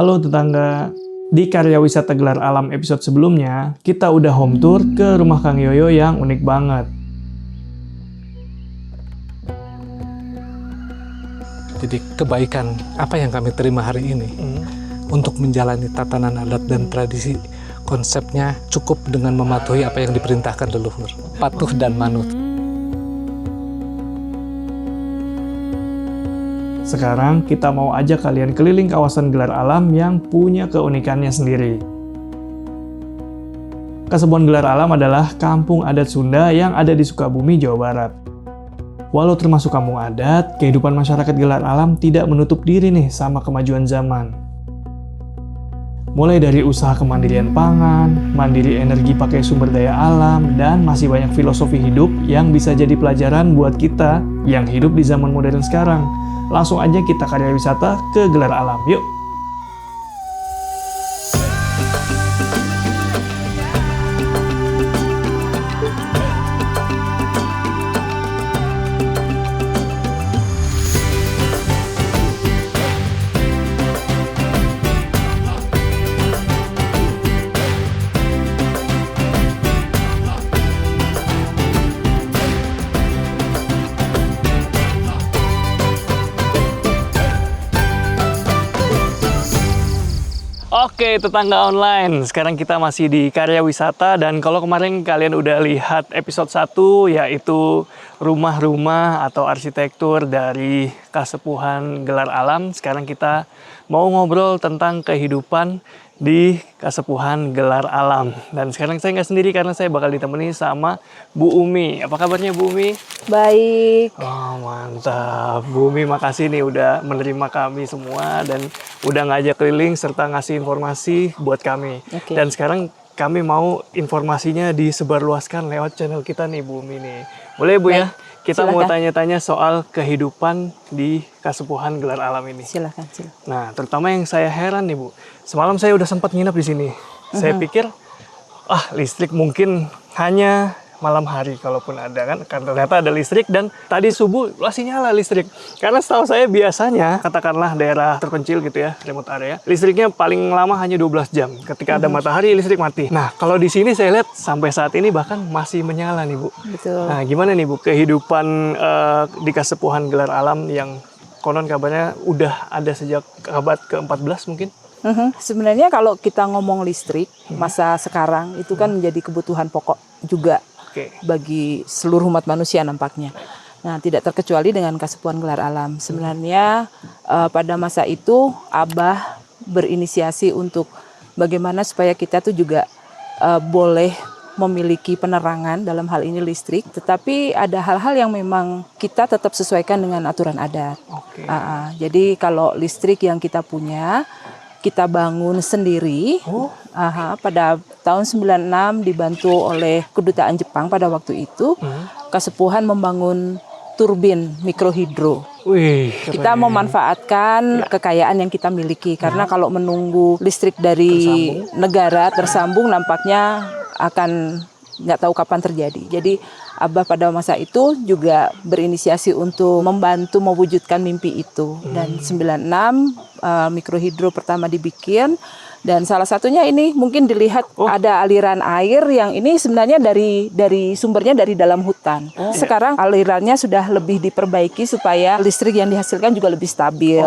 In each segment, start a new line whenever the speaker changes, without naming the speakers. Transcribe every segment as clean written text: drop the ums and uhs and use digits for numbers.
Halo tetangga, di Karya Wisata Gelar Alam episode sebelumnya, kita udah home tour ke rumah Kang Yoyo yang unik banget.
Jadi kebaikan apa yang kami terima hari ini untuk menjalani tatanan adat dan tradisi, konsepnya cukup dengan mematuhi apa yang diperintahkan leluhur, patuh dan manut.
Sekarang kita mau ajak kalian keliling kawasan Gelar Alam yang punya keunikannya sendiri. Kasebon Gelar Alam adalah kampung adat Sunda yang ada di Sukabumi, Jawa Barat. Walau termasuk kampung adat, kehidupan masyarakat Gelar Alam tidak menutup diri nih sama kemajuan zaman. Mulai dari usaha kemandirian pangan, mandiri energi pakai sumber daya alam, dan masih banyak filosofi hidup yang bisa jadi pelajaran buat kita yang hidup di zaman modern sekarang. Langsung aja kita karya wisata ke Gelar Alam, yuk! Oke tetangga online, sekarang kita masih di Karya Wisata dan kalau kemarin kalian udah lihat episode 1 yaitu rumah-rumah atau arsitektur dari Kasepuhan Gelar Alam, sekarang kita mau ngobrol tentang kehidupan di Kasepuhan Gelar Alam. Dan sekarang saya nggak sendiri karena saya bakal ditemani sama Bu Umi. Apa kabarnya Bu Umi?
Baik.
Oh mantap, Bu Umi makasih nih udah menerima kami semua dan udah ngajak keliling serta ngasih informasi buat kami.
Oke.
Dan sekarang kami mau informasinya disebarluaskan lewat channel kita nih Bu Umi nih. Boleh Bu ya? Kita
silakan.
mau tanya-tanya soal kehidupan di Kasepuhan Gelar Alam ini.
Silakan.
Nah, terutama yang saya heran nih Bu, semalam saya udah sempat nginep di sini. Saya pikir, listrik mungkin hanya malam hari kalaupun ada kan ternyata ada listrik dan tadi subuh masih nyala listrik. Karena setahu saya biasanya katakanlah daerah terpencil gitu ya, remote area, listriknya paling lama hanya 12 jam. Ketika ada matahari listrik mati. Nah, kalau di sini saya lihat sampai saat ini bahkan masih menyala nih Bu.
Betul.
Nah, gimana nih Bu kehidupan di Kasepuhan Gelar Alam yang konon kabarnya udah ada sejak abad ke-14 mungkin?
Sebenarnya kalau kita ngomong listrik masa sekarang itu kan menjadi kebutuhan pokok juga.
Oke.
Bagi seluruh umat manusia nampaknya. Nah, tidak terkecuali dengan Kasepuhan Gelar Alam. Sebenarnya pada masa itu Abah berinisiasi untuk bagaimana supaya kita tuh juga boleh memiliki penerangan dalam hal ini listrik, tetapi ada hal-hal yang memang kita tetap sesuaikan dengan aturan adat.
Oke.
Jadi kalau listrik yang kita punya kita bangun sendiri pada tahun 96 dibantu oleh kedutaan Jepang pada waktu itu. Kasepuhan membangun turbin mikrohidro.
Wih,
Kita memanfaatkan kekayaan yang kita miliki karena kalau menunggu listrik dari negara tersambung nampaknya akan nggak tahu kapan terjadi. Jadi Abah pada masa itu juga berinisiasi untuk membantu mewujudkan mimpi itu. Dan 96 mikrohidro pertama dibikin. Dan salah satunya ini mungkin dilihat ada aliran air yang ini sebenarnya dari sumbernya dari dalam hutan. Sekarang alirannya sudah lebih diperbaiki supaya listrik yang dihasilkan juga lebih stabil.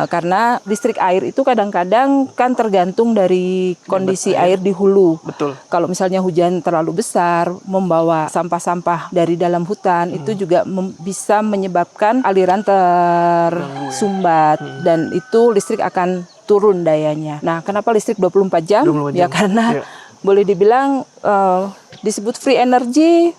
Karena listrik air itu kadang-kadang kan tergantung dari kondisi air di hulu.
Betul.
Kalau misalnya hujan terlalu besar membawa sampah-sampah dari dalam hutan itu juga bisa menyebabkan aliran tersumbat dan itu listrik akan turun dayanya. Nah, kenapa listrik 24 jam?
24 jam.
Ya karena boleh dibilang disebut free energy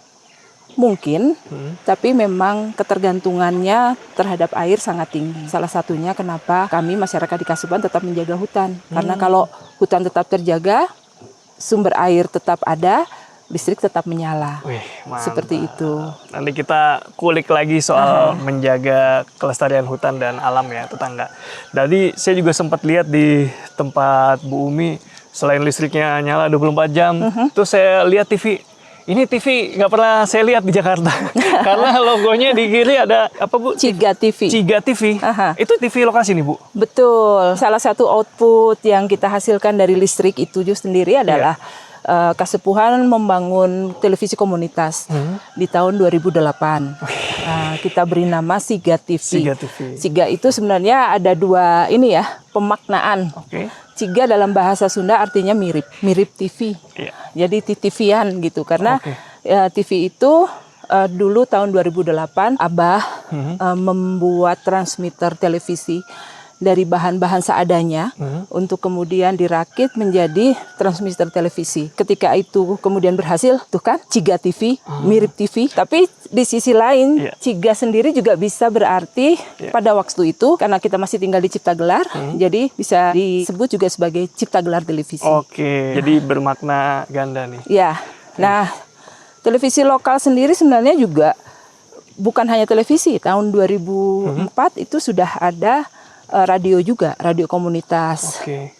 mungkin, tapi memang ketergantungannya terhadap air sangat tinggi. Salah satunya kenapa kami masyarakat di Kasepuhan tetap menjaga hutan. Karena kalau hutan tetap terjaga, sumber air tetap ada, listrik tetap menyala.
Wih,
seperti itu.
Nanti kita kulik lagi soal menjaga kelestarian hutan dan alam ya tetangga. Jadi saya juga sempat lihat di tempat Bu Umi selain listriknya nyala 24 jam, terus saya lihat TV Ini TV nggak pernah saya lihat di Jakarta. Karena logonya di kiri ada apa Bu?
Ciga TV.
Ciga TV.
Aha.
Itu TV lokasi nih Bu?
Betul. Salah satu output yang kita hasilkan dari listrik itu sendiri adalah Kasepuhan membangun televisi komunitas di tahun 2008. Kita beri nama Siga TV.
Siga TV.
Siga itu sebenarnya ada dua ini ya, pemaknaan.
Oke.
Ciga dalam bahasa Sunda artinya mirip, mirip TV.
Iya.
Jadi TV-an gitu karena
Oke.
TV itu dulu tahun 2008 Abah membuat transmitter televisi dari bahan-bahan seadanya untuk kemudian dirakit menjadi transmitter televisi. Ketika itu kemudian berhasil, tuh kan Ciga TV, mirip TV. Tapi di sisi lain, Ciga sendiri juga bisa berarti pada waktu itu, karena kita masih tinggal di Ciptagelar, jadi bisa disebut juga sebagai Ciptagelar Televisi.
Oke, jadi bermakna ganda nih.
Ya, nah televisi lokal sendiri sebenarnya juga bukan hanya televisi. Tahun 2004 itu sudah ada radio juga, radio komunitas.
Oke.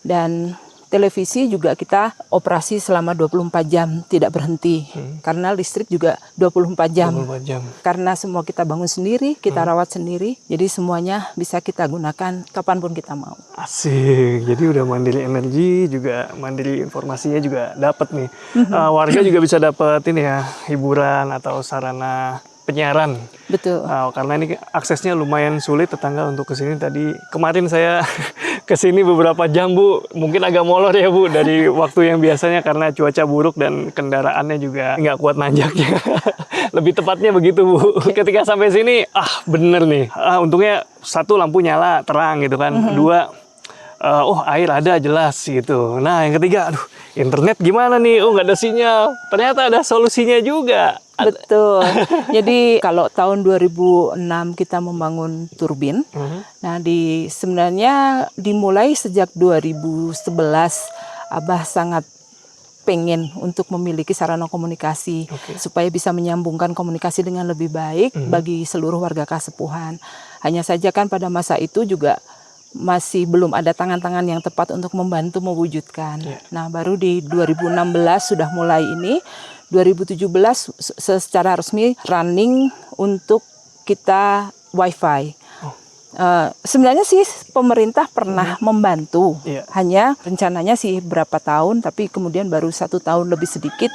Dan televisi juga kita operasi selama 24 jam, tidak berhenti. Karena listrik juga 24 jam.
24 jam.
Karena semua kita bangun sendiri, kita rawat sendiri, jadi semuanya bisa kita gunakan kapanpun kita mau.
Asik, jadi udah mandiri energi, juga mandiri informasinya juga dapat nih. Warga juga bisa dapat ini ya, hiburan atau sarana penyiaran.
Betul.
Karena ini aksesnya lumayan sulit tetangga untuk kesini. Tadi kemarin saya kesini beberapa jam Bu, mungkin agak molor ya Bu dari waktu yang biasanya karena cuaca buruk dan kendaraannya juga nggak kuat nanjaknya. Lebih tepatnya begitu Bu. Ketika sampai sini, bener nih. Untungnya satu lampu nyala terang gitu kan. Dua, air ada jelas gitu. Nah yang ketiga, internet gimana nih? Nggak ada sinyal. Ternyata ada solusinya juga.
Betul. Jadi kalau tahun 2006 kita membangun turbin. Nah, sebenarnya dimulai sejak 2011 Abah sangat pengen untuk memiliki sarana komunikasi supaya bisa menyambungkan komunikasi dengan lebih baik bagi seluruh warga Kasepuhan. Hanya saja kan pada masa itu juga masih belum ada tangan-tangan yang tepat untuk membantu mewujudkan. Nah, baru di 2016 sudah mulai ini. 2017 secara resmi running untuk kita WiFi. Sebenarnya sih pemerintah pernah membantu, hanya rencananya sih berapa tahun, tapi kemudian baru 1 tahun lebih sedikit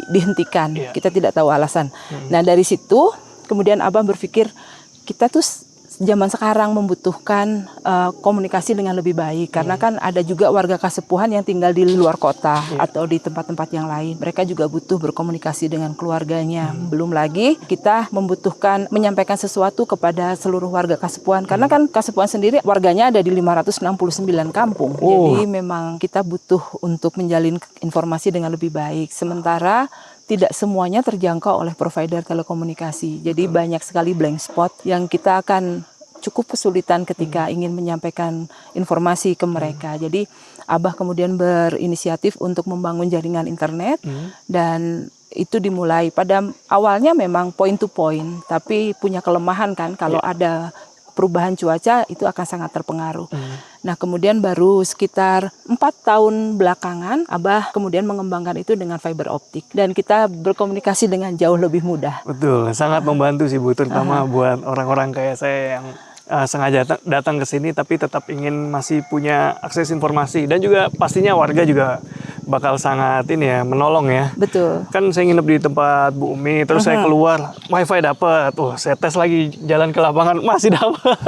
dihentikan. Kita tidak tahu alasan. Nah dari situ kemudian Abang berpikir kita tuh zaman sekarang membutuhkan komunikasi dengan lebih baik karena kan ada juga warga Kasepuhan yang tinggal di luar kota atau di tempat-tempat yang lain. Mereka juga butuh berkomunikasi dengan keluarganya. Belum lagi kita membutuhkan menyampaikan sesuatu kepada seluruh warga Kasepuhan karena kan Kasepuhan sendiri warganya ada di 569 kampung. Jadi memang kita butuh untuk menjalin informasi dengan lebih baik. Sementara tidak semuanya terjangkau oleh provider telekomunikasi. Jadi banyak sekali blank spot yang kita akan cukup kesulitan ketika ingin menyampaikan informasi ke mereka. Jadi Abah kemudian berinisiatif untuk membangun jaringan internet dan itu dimulai pada awalnya memang point to point, tapi punya kelemahan kan kalau ada perubahan cuaca itu akan sangat terpengaruh. Nah kemudian baru sekitar 4 tahun belakangan Abah kemudian mengembangkan itu dengan fiber optik dan kita berkomunikasi dengan jauh lebih mudah.
Betul, sangat membantu sih Bu, terutama buat orang-orang kayak saya yang sengaja datang ke sini tapi tetap ingin masih punya akses informasi dan juga pastinya warga juga bakal sangat ini ya menolong ya.
Betul.
Kan saya nginep di tempat Bu Umi, terus saya keluar, WiFi dapat. Saya tes lagi jalan ke lapangan masih dapat.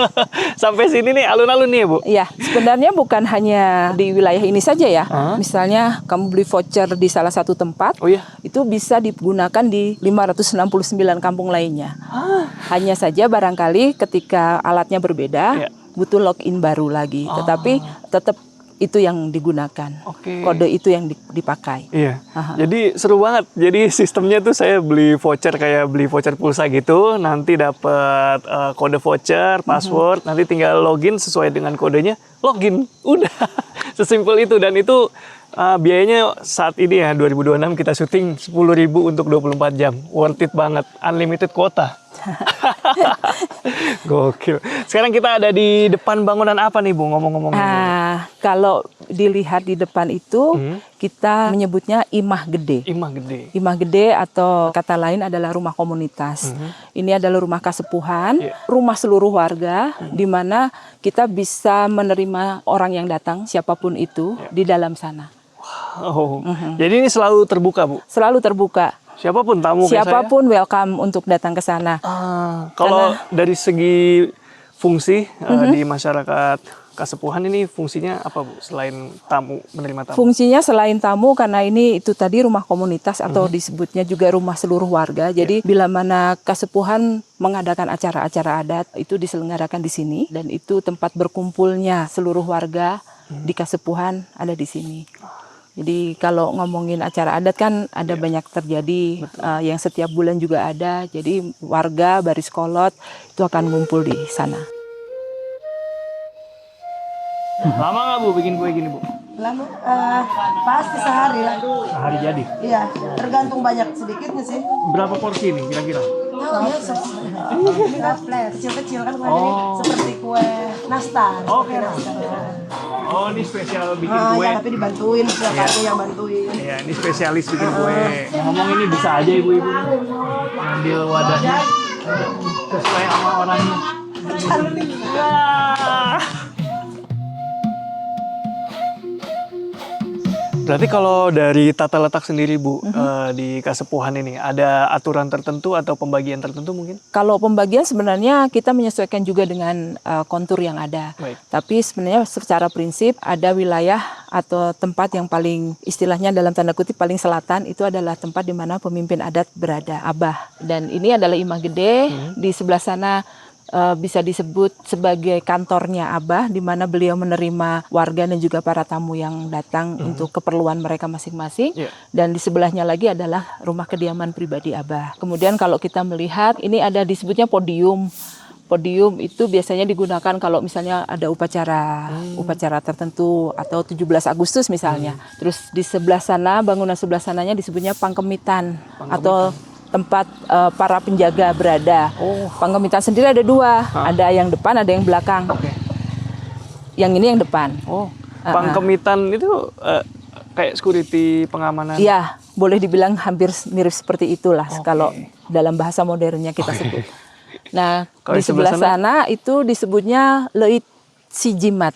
Sampai sini nih alun-alun nih Bu.
Iya, sebenarnya bukan hanya di wilayah ini saja ya. Misalnya kamu beli voucher di salah satu tempat, itu bisa digunakan di 569 kampung lainnya. Hanya saja barangkali ketika alatnya berbeda, butuh login baru lagi. Tetapi tetap itu yang digunakan, kode itu yang dipakai.
Iya. Jadi seru banget. Jadi sistemnya tuh saya beli voucher kayak beli voucher pulsa gitu. Nanti dapat kode voucher, password. Nanti tinggal login sesuai dengan kodenya. Login, udah. Sesimpel itu dan itu biayanya saat ini ya 2026 kita syuting 10.000 untuk 24 jam. Worth it banget. Unlimited kuota. Gokil. Sekarang kita ada di depan bangunan apa nih Bu, ngomong-ngomong?
Kalau dilihat di depan itu, kita menyebutnya Imah Gede.
Imah Gede.
Imah Gede atau kata lain adalah rumah komunitas. Ini adalah rumah kasepuhan, rumah seluruh warga, di mana kita bisa menerima orang yang datang, siapapun itu, di dalam sana.
Oh, jadi ini selalu terbuka Bu?
Selalu terbuka.
Siapapun tamu kayak saya?
Siapapun welcome untuk datang ke sana.
Kalau dari segi fungsi di masyarakat Kasepuhan ini fungsinya apa Bu? Selain tamu, menerima tamu?
Fungsinya selain tamu, karena ini itu tadi rumah komunitas atau disebutnya juga rumah seluruh warga. Jadi bila mana Kasepuhan mengadakan acara-acara adat, itu diselenggarakan di sini. Dan itu tempat berkumpulnya seluruh warga di Kasepuhan ada di sini. Jadi kalau ngomongin acara adat kan ada banyak terjadi, yang setiap bulan juga ada. Jadi warga Baris Kolot itu akan ngumpul di sana.
Lama nggak Bu bikin kue gini Bu?
Lama, pasti sehari lah.
Sehari jadi?
Iya, tergantung banyak sedikitnya sih.
Berapa porsi nih kira-kira?
Kecil-kecil kan kue jadi seperti kue nastar.
Oke. Oh, ini spesial bikin kue.
Ya, tapi dibantuin, siapa aja yang bantuin.
Iya, ini spesialis bikin kue. Ngomong ini bisa aja ibu-ibu ambil wadahnya sesuai sama orangnya. Berarti kalau dari tata letak sendiri Bu, di Kasepuhan ini ada aturan tertentu atau pembagian tertentu mungkin?
Kalau pembagian sebenarnya kita menyesuaikan juga dengan kontur yang ada.
Baik.
Tapi sebenarnya secara prinsip ada wilayah atau tempat yang paling istilahnya dalam tanda kutip paling selatan itu adalah tempat di mana pemimpin adat berada, Abah. Dan ini adalah Imah Gede, di sebelah sana bisa disebut sebagai kantornya Abah, di mana beliau menerima warga dan juga para tamu yang datang untuk keperluan mereka masing-masing. Dan di sebelahnya lagi adalah rumah kediaman pribadi Abah. Kemudian kalau kita melihat, ini ada disebutnya podium. Podium itu biasanya digunakan kalau misalnya ada upacara tertentu atau 17 Agustus misalnya. Terus di sebelah sana, bangunan sebelah sananya disebutnya pangkemitan. Atau tempat para penjaga berada. Pangkemitan sendiri ada dua, ada yang depan, ada yang belakang. Yang ini yang depan.
Pangkemitan itu kayak security pengamanan.
Iya, boleh dibilang hampir mirip seperti itulah kalau dalam bahasa modernnya kita sebut. Nah, di sebelah sana itu disebutnya Leit Sijimat.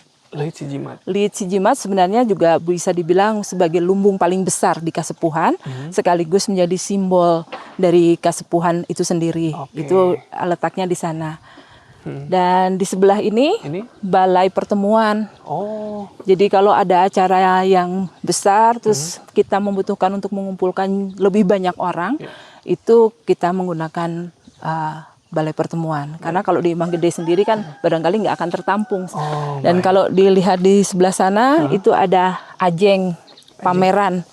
Leit Sijimat sebenarnya juga bisa dibilang sebagai lumbung paling besar di Kasepuhan, sekaligus menjadi simbol dari Kasepuhan itu sendiri. Itu letaknya di sana. Dan di sebelah ini balai pertemuan. Jadi kalau ada acara yang besar, terus kita membutuhkan untuk mengumpulkan lebih banyak orang, itu kita menggunakan balai pertemuan. Karena kalau di Imah Gede sendiri kan barangkali nggak akan tertampung. Dan kalau dilihat di sebelah sana itu ada ajeng pameran.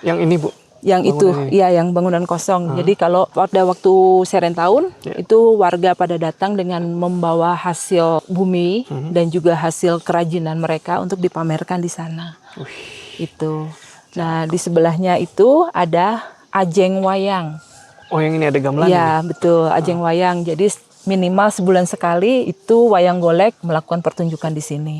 Yang ini Bu?
Yang itu, iya, yang bangunan kosong. Jadi kalau pada waktu Serentahun itu warga pada datang dengan membawa hasil bumi dan juga hasil kerajinan mereka untuk dipamerkan di sana. Itu. Nah di sebelahnya itu ada ajeng wayang.
Oh, yang ini ada gamelan?
Iya, betul, ajeng wayang. Jadi minimal sebulan sekali itu wayang golek melakukan pertunjukan di sini.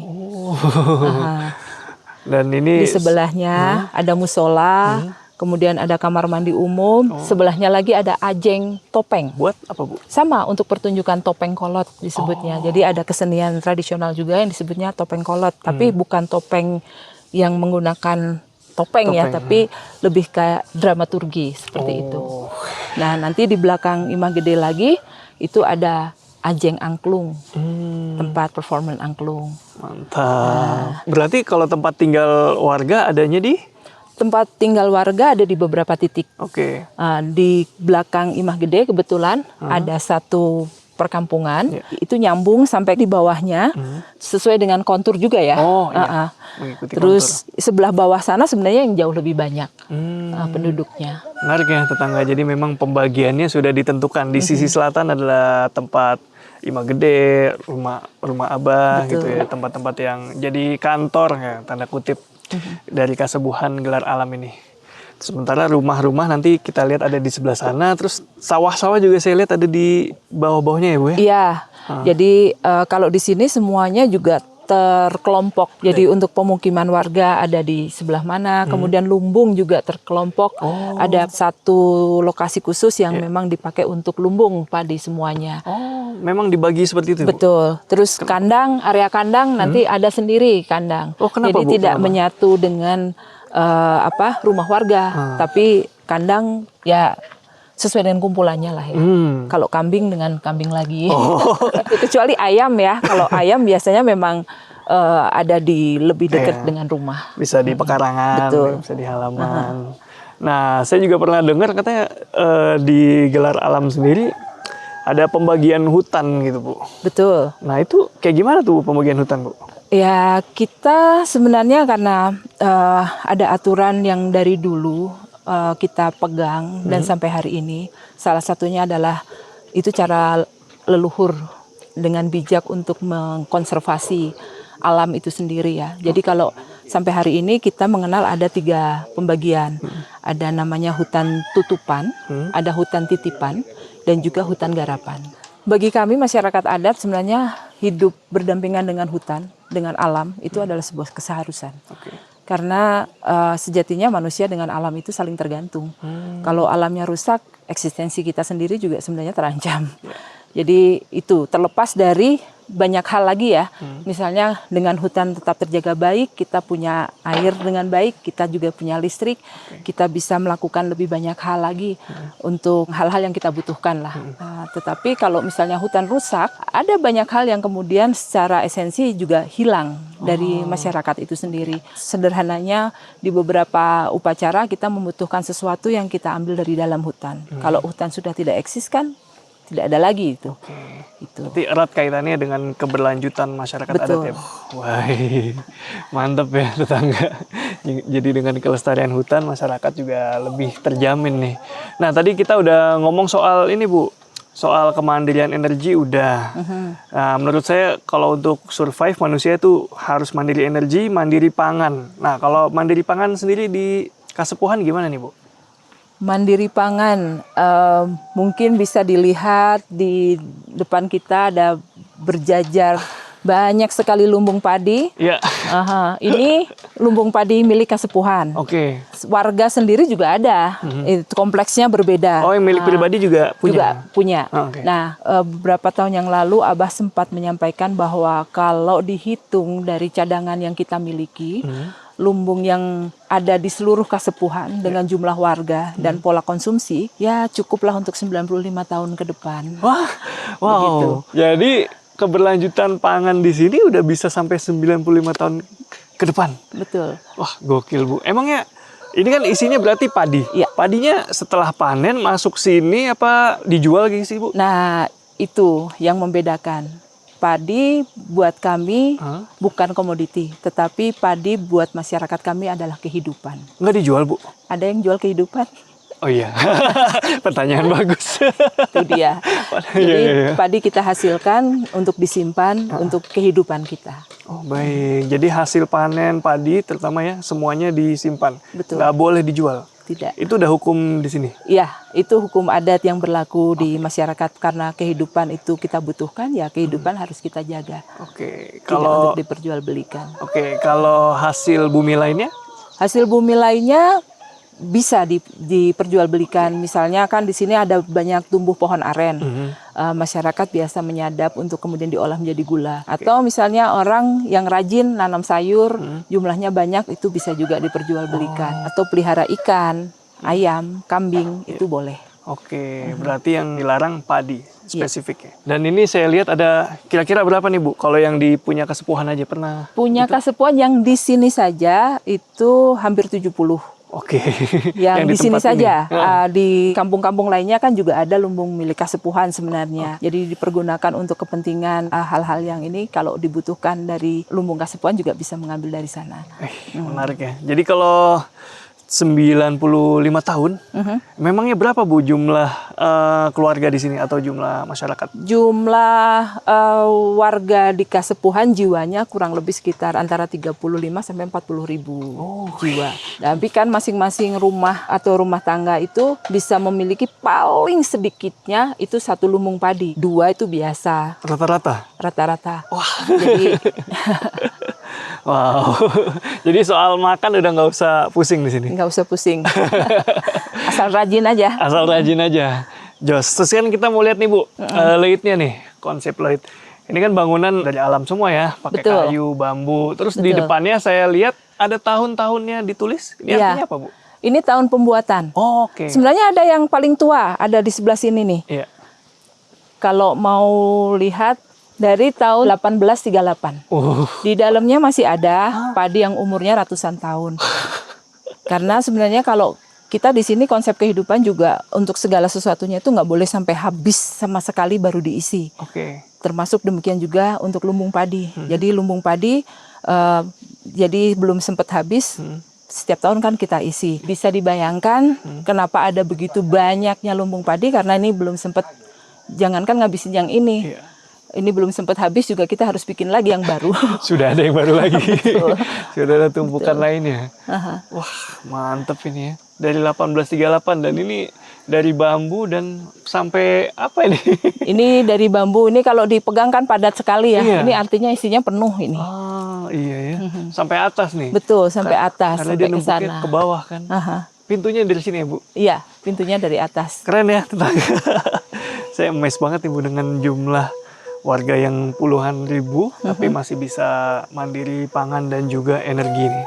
Dan ini
di sebelahnya ada musola, kemudian ada kamar mandi umum, sebelahnya lagi ada ajeng topeng.
Buat apa Bu?
Sama, untuk pertunjukan topeng kolot disebutnya. Jadi ada kesenian tradisional juga yang disebutnya topeng kolot, tapi bukan topeng yang menggunakan topeng ya, tapi lebih kayak dramaturgi seperti itu. Nah, nanti di belakang Imah Gede lagi itu ada ajeng angklung, tempat performan angklung.
Mantap. Berarti kalau tempat tinggal warga adanya di?
Tempat tinggal warga ada di beberapa titik. Di belakang Imah Gede kebetulan ada satu perkampungan, itu nyambung sampai di bawahnya, sesuai dengan kontur juga ya. Terus sebelah bawah sana sebenarnya yang jauh lebih banyak penduduknya.
Menarik ya tetangga, jadi memang pembagiannya sudah ditentukan. Di sisi selatan adalah tempat Imah Gede, rumah Abah. Betul. Gitu ya, tempat-tempat yang jadi kantor ya, tanda kutip, dari Kasepuhan Gelar Alam ini. Sementara rumah-rumah nanti kita lihat ada di sebelah sana, terus sawah-sawah juga saya lihat ada di bawah-bawahnya ya Bu ya?
Iya, jadi kalau di sini semuanya juga terkelompok. Jadi untuk pemukiman warga ada di sebelah mana, kemudian lumbung juga terkelompok. Ada satu lokasi khusus yang memang dipakai untuk lumbung padi semuanya.
Oh, memang dibagi seperti itu Bu?
Betul. Terus kandang, area kandang nanti ada sendiri kandang.
Oh, kenapa,
jadi
Bu?
tidak
Kenapa?
menyatu dengan rumah warga, tapi kandang ya sesuai dengan kumpulannya lah ya. Kalau kambing dengan kambing lagi. Kecuali ayam ya. Kalau ayam biasanya memang ada di lebih dekat dengan rumah.
Bisa di pekarangan,
Betul.
bisa di halaman. Nah, saya juga pernah dengar katanya di Gelar Alam sendiri ada pembagian hutan gitu Bu.
Betul.
Nah itu kayak gimana tuh Bu, pembagian hutan Bu?
Ya kita sebenarnya karena ada aturan yang dari dulu kita pegang dan sampai hari ini, salah satunya adalah itu cara leluhur dengan bijak untuk mengkonservasi alam itu sendiri ya. Jadi kalau sampai hari ini kita mengenal ada 3 pembagian. Ada namanya hutan tutupan, ada hutan titipan, dan juga hutan garapan. Bagi kami masyarakat adat sebenarnya hidup berdampingan dengan hutan, dengan alam itu adalah sebuah keseharusan. Karena sejatinya manusia dengan alam itu saling tergantung. Kalau alamnya rusak, eksistensi kita sendiri juga sebenarnya terancam. Jadi itu terlepas dari banyak hal lagi ya. Misalnya dengan hutan tetap terjaga baik, kita punya air dengan baik, kita juga punya listrik, kita bisa melakukan lebih banyak hal lagi untuk hal-hal yang kita butuhkan lah. Nah, tetapi kalau misalnya hutan rusak, ada banyak hal yang kemudian secara esensi juga hilang dari masyarakat itu sendiri. Sederhananya di beberapa upacara kita membutuhkan sesuatu yang kita ambil dari dalam hutan. Kalau hutan sudah tidak eksis kan tidak ada lagi itu. Itu.
Berarti erat kaitannya dengan keberlanjutan masyarakat adat
Betul.
ya Bu? Wah, mantap ya tetangga. Jadi dengan kelestarian hutan masyarakat juga lebih terjamin nih. Nah tadi kita udah ngomong soal ini Bu, soal kemandirian energi udah. Nah, menurut saya kalau untuk survive manusia itu harus mandiri energi, mandiri pangan. Nah kalau mandiri pangan sendiri di Kasepuhan gimana nih Bu?
Mandiri pangan, mungkin bisa dilihat di depan kita ada berjajar banyak sekali lumbung padi.
Iya.
Ini lumbung padi milik Kasepuhan.
Oke.
Warga sendiri juga ada, itu kompleksnya berbeda.
Oh yang milik pribadi juga punya?
Juga punya.
Oke.
Nah, beberapa tahun yang lalu Abah sempat menyampaikan bahwa kalau dihitung dari cadangan yang kita miliki, lumbung yang ada di seluruh Kasepuhan dengan jumlah warga dan pola konsumsi, ya cukuplah untuk 95 tahun ke depan.
Wah, wow.
Begitu.
Jadi keberlanjutan pangan di sini udah bisa sampai 95 tahun ke depan.
Betul.
Wah, gokil Bu. Emangnya ini kan isinya berarti padi.
Iya.
Padinya setelah panen masuk sini apa dijual gitu sih Bu?
Nah, itu yang membedakan. Padi buat kami bukan komoditi, tetapi padi buat masyarakat kami adalah kehidupan.
Nggak dijual Bu?
Ada yang jual kehidupan?
Oh iya, pertanyaan bagus.
Itu dia. Jadi padi kita hasilkan untuk disimpan untuk kehidupan kita.
Oh baik, jadi hasil panen padi terutama ya semuanya disimpan.
Betul.
Nggak boleh dijual.
Tidak.
Itu udah hukum di sini.
Iya, itu hukum adat yang berlaku di masyarakat karena kehidupan itu kita butuhkan, ya kehidupan harus kita jaga.
Oke,
Tidak
kalau
untuk diperjualbelikan.
kalau hasil bumi lainnya?
Hasil bumi lainnya bisa diperjualbelikan. Misalnya kan di sini ada banyak tumbuh pohon aren. Masyarakat biasa menyadap untuk kemudian diolah menjadi gula. Atau misalnya orang yang rajin nanam sayur, jumlahnya banyak, itu bisa juga diperjualbelikan. Atau pelihara ikan, ayam, kambing, itu boleh.
Oke, berarti yang dilarang padi spesifik ya. Dan ini saya lihat ada kira-kira berapa nih Bu? Kalau yang di punya Kasepuhan aja pernah?
Punya Kasepuhan yang di sini saja itu hampir 70.
Oke.
Yang di sini
tempat ini.
saja. Di kampung-kampung lainnya kan juga ada lumbung milik Kasepuhan sebenarnya. Jadi dipergunakan untuk kepentingan hal-hal yang ini, kalau dibutuhkan dari lumbung Kasepuhan juga bisa mengambil dari sana.
Menarik ya. Jadi kalau 95 tahun. Memangnya berapa Bu jumlah keluarga di sini atau jumlah masyarakat?
Jumlah warga di Kasepuhan jiwanya kurang lebih sekitar antara 35 sampai 40 ribu jiwa. Tapi kan masing-masing rumah atau rumah tangga itu bisa memiliki paling sedikitnya itu 1 lumbung padi. 2 itu biasa. Rata-rata.
Wah.
Jadi
Wow. Jadi soal makan udah nggak usah pusing di sini.
nggak usah pusing. Asal rajin aja.
Asal rajin aja. Jos, terus kan kita mau lihat nih Bu, leitnya nih, konsep leit. Ini kan bangunan dari alam semua ya, pakai
Betul.
kayu, bambu. Terus di
Betul.
depannya saya lihat ada tahun-tahunnya ditulis. Ini
Iya.
artinya apa Bu?
Ini tahun pembuatan.
Oh, oke.
Sebenarnya ada yang paling tua, ada di sebelah sini nih.
Iya.
Kalau mau lihat dari tahun 1838. Di dalamnya masih ada padi yang umurnya ratusan tahun. Karena sebenarnya kalau kita di sini konsep kehidupan juga untuk segala sesuatunya itu nggak boleh sampai habis sama sekali baru diisi.
Oke.
Termasuk demikian juga untuk lumbung padi. Jadi lumbung padi jadi belum sempat habis. Setiap tahun kan kita isi. Bisa dibayangkan kenapa ada begitu banyaknya lumbung padi karena ini belum sempat. Jangankan ngabisin yang ini.
Iya.
Ini belum sempat habis juga kita harus bikin lagi yang baru.
Sudah ada yang baru lagi. Sudah ada tumpukan lainnya. Wah, mantep ini ya. Dari 1838 dan ini dari bambu dan sampai apa ini?
Ini dari bambu. Ini kalau dipegang kan padat sekali ya.
Iya.
Ini artinya isinya penuh ini.
Oh, iya ya. Sampai atas nih.
Betul, sampai atas,
Karena
sampai
dia
ke
numpuknya
sana.
ke bawah kan. Pintunya dari sini ya Bu?
Iya, pintunya dari atas.
Keren ya tetangga. Saya amazed banget Ibu dengan jumlah warga yang puluhan ribu, tapi masih bisa mandiri pangan dan juga energi nih.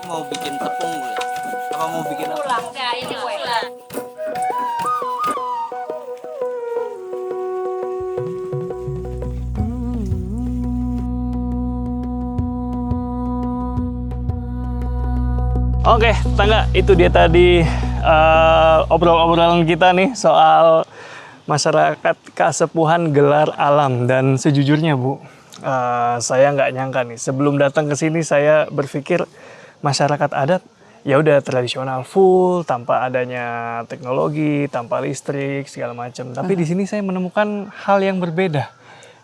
Mau bikin tepung gue? Apa mau bikin apa?
Oke, tetangga, itu dia tadi obrol-obrolan kita nih soal masyarakat Kasepuhan Gelar Alam. Dan sejujurnya Bu, saya nggak nyangka nih. Sebelum datang ke sini saya berpikir masyarakat adat ya udah tradisional full, tanpa adanya teknologi, tanpa listrik segala macam. Tapi di sini saya menemukan hal yang berbeda.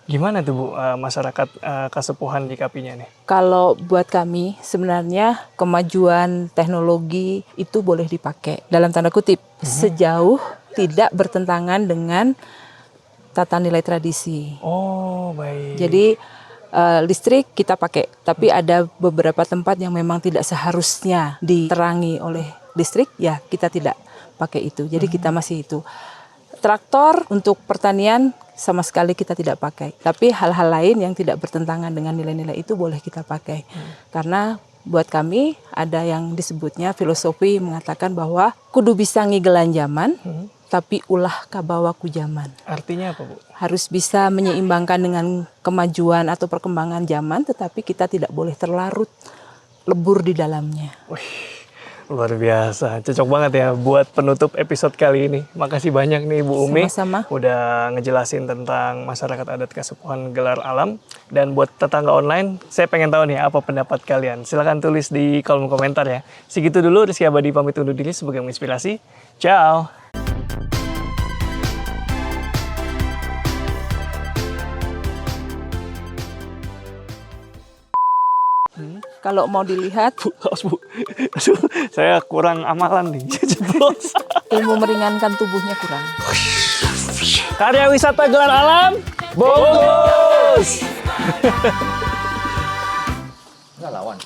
Gimana tuh Bu, masyarakat Kasepuhan nyikapinya nih?
Kalau buat kami sebenarnya kemajuan teknologi itu boleh dipakai dalam tanda kutip sejauh tidak bertentangan dengan tata nilai tradisi.
Oh, baik.
Jadi listrik kita pakai, tapi ada beberapa tempat yang memang tidak seharusnya diterangi oleh listrik, ya kita tidak pakai itu. Jadi kita masih itu. Traktor untuk pertanian sama sekali kita tidak pakai. Tapi hal-hal lain yang tidak bertentangan dengan nilai-nilai itu boleh kita pakai. Karena buat kami ada yang disebutnya filosofi mengatakan bahwa kudu bisa ngigelan zaman, tapi ulah kabawa ku zaman.
Artinya apa Bu?
Harus bisa menyeimbangkan dengan kemajuan atau perkembangan zaman, tetapi kita tidak boleh terlarut lebur di dalamnya.
Wih, luar biasa. Cocok banget ya buat penutup episode kali ini. Makasih banyak nih Bu Umi.
Sama-sama.
Udah ngejelasin tentang masyarakat adat Kasepuhan Gelar Alam. Dan buat tetangga online, saya pengen tahu nih apa pendapat kalian. Silahkan tulis di kolom komentar ya. Segitu dulu, Rizky Abadi pamit undur diri sebagai menginspirasi. Ciao!
Kalau mau dilihat,
Bu, awas, Bu. Aduh, saya kurang amalan nih. Jeblos.
ilmu meringankan tubuhnya kurang.
Karya wisata Gelar Alam, Bogos!
Enggak lawan.